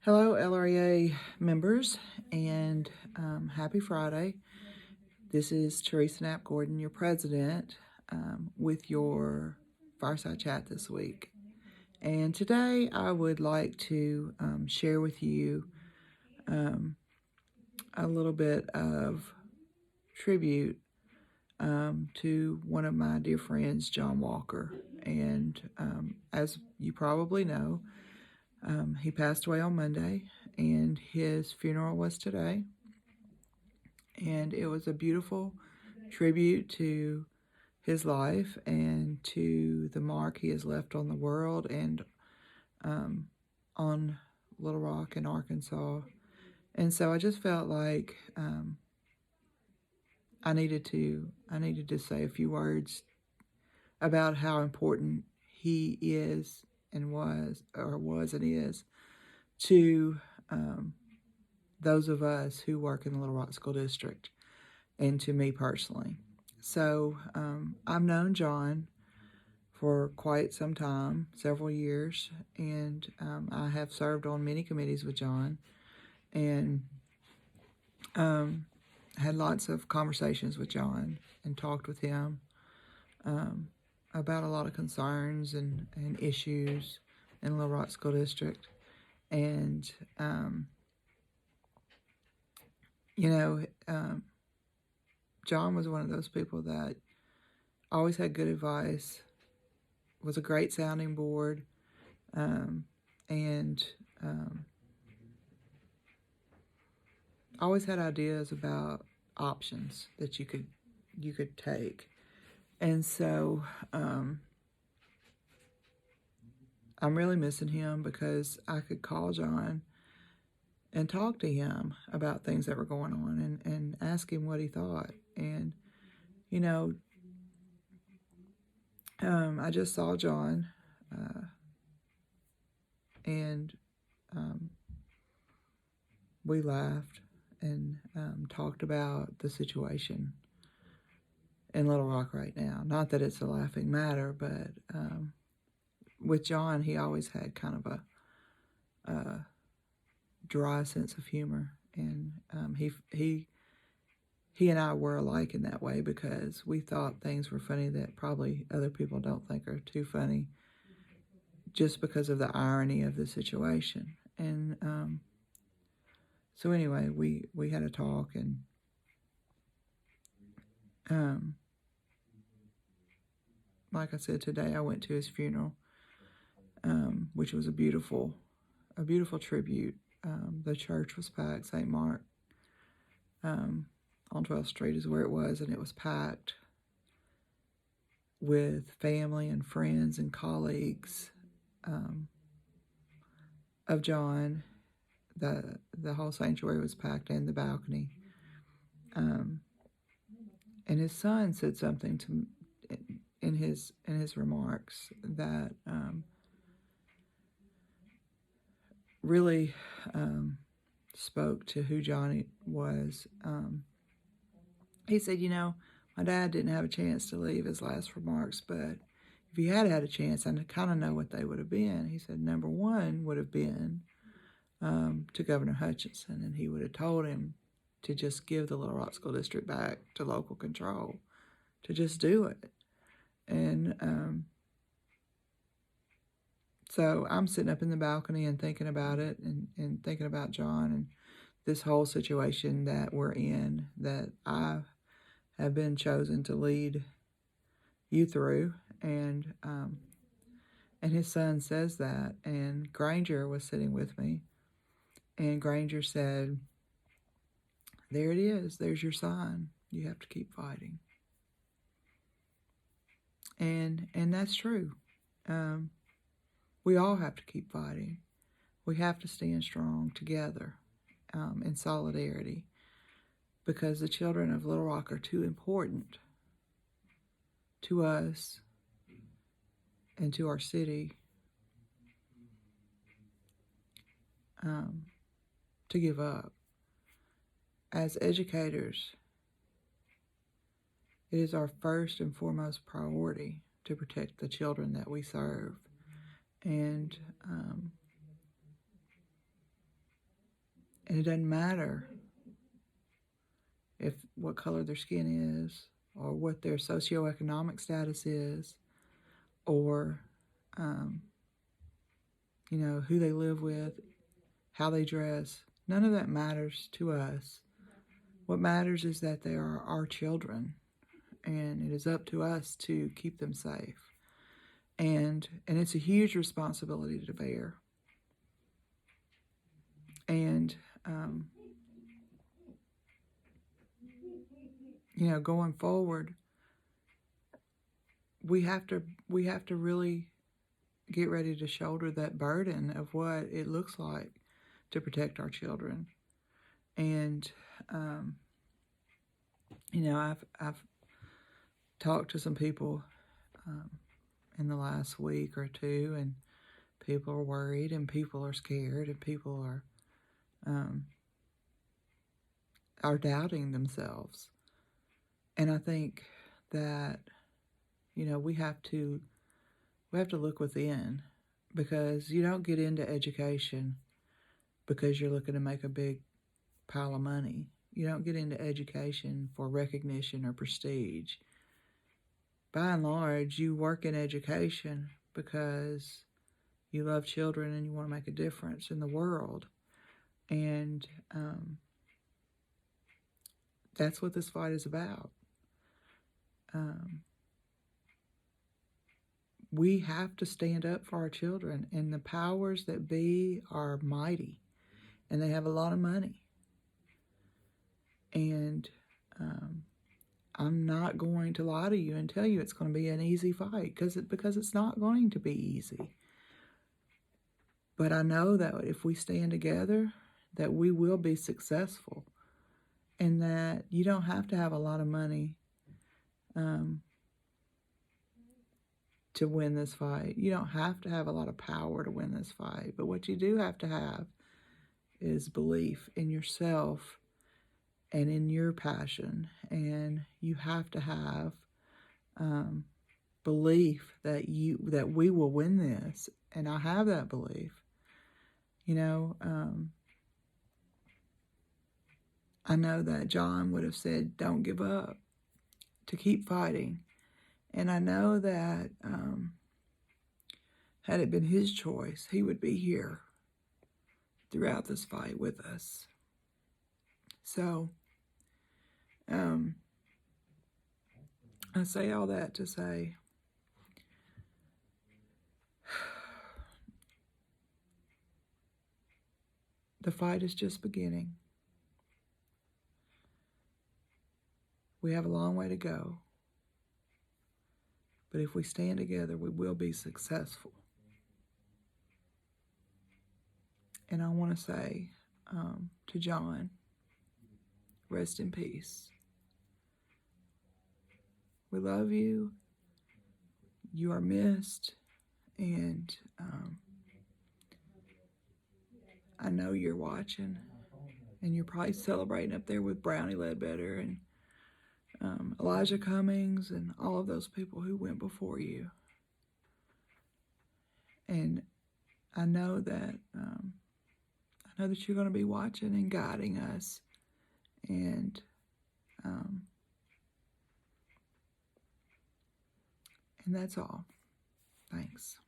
Hello, LREA members, and happy Friday. This is Teresa Knapp Gordon, your president, with your fireside chat this week. And today I would like to share with you a little bit of tribute to one of my dear friends, John Walker. And as you probably know, he passed away on Monday, and his funeral was today. And it was a beautiful tribute to his life and to the mark he has left on the world and on Little Rock in Arkansas. And so I just felt like I needed to say a few words about how important he is and was and is to those of us who work in the Little Rock School District and to me personally. So I've known John for quite some time, several years, and I have served on many committees with John and had lots of conversations with John and talked with him about a lot of concerns and issues in Little Rock School District. And, John was one of those people that always had good advice, was a great sounding board, and always had ideas about options that you could take. And so I'm really missing him because I could call John and talk to him about things that were going on and ask him what he thought. And, I just saw John and we laughed and talked about the situation in Little Rock right now. Not that it's a laughing matter, but with John, he always had kind of a dry sense of humor, and he and I were alike in that way because we thought things were funny that probably other people don't think are too funny, just because of the irony of the situation. And so anyway, we had a talk, and like I said, today I went to his funeral, which was a beautiful tribute. The church was packed. St. Mark on 12th Street is where it was, and it was packed with family and friends and colleagues of John. The whole sanctuary was packed, and the balcony. And his son said something to in his remarks that really spoke to who Johnny was. He said, my dad didn't have a chance to leave his last remarks, but if he had had a chance, I kind of know what they would have been. He said, number one would have been to Governor Hutchinson, and he would have told him to just give the Little Rock School District back to local control, to just do it. And so I'm sitting up in the balcony and thinking about it and thinking about John and this whole situation that we're in, that I have been chosen to lead you through. And his son says that. And Granger was sitting with me. And Granger said, there it is. There's your sign. You have to keep fighting. And that's true. We all have to keep fighting. We have to stand strong together in solidarity, because the children of Little Rock are too important to us and to our city to give up. As educators, it is our first and foremost priority to protect the children that we serve. And And it doesn't matter if what color their skin is, or what their socioeconomic status is, or who they live with, how they dress. None of that matters to us. What matters is that they are our children, and it is up to us to keep them safe. And it's a huge responsibility to bear. And going forward, we have to really get ready to shoulder that burden of what it looks like to protect our children. And I've talked to some people in the last week or two, and people are worried, and people are scared, and people are doubting themselves. And I think that we have to look within, because you don't get into education because you're looking to make a big pile of money. You don't get into education for recognition or prestige. By and large, you work in education because you love children and you want to make a difference in the world. And that's what this fight is about. We have to stand up for our children, and the powers that be are mighty, and they have a lot of money. And I'm not going to lie to you and tell you it's going to be an easy fight, because it's not going to be easy. But I know that if we stand together, that we will be successful, and that you don't have to have a lot of money to win this fight. You don't have to have a lot of power to win this fight. But what you do have to have is belief in yourself and in your passion. And you have to have belief that we will win this. And I have that belief. I know that John would have said, don't give up, to keep fighting. And I know that had it been his choice, he would be here throughout this fight with us. So, I say all that to say, the fight is just beginning. We have a long way to go. But if we stand together, we will be successful. And I want to say to John, rest in peace. We love you. You are missed. And I know you're watching. And you're probably celebrating up there with Brownie Ledbetter and Elijah Cummings and all of those people who went before you. And I know that you're going to be watching and guiding us. And that's all. Thanks.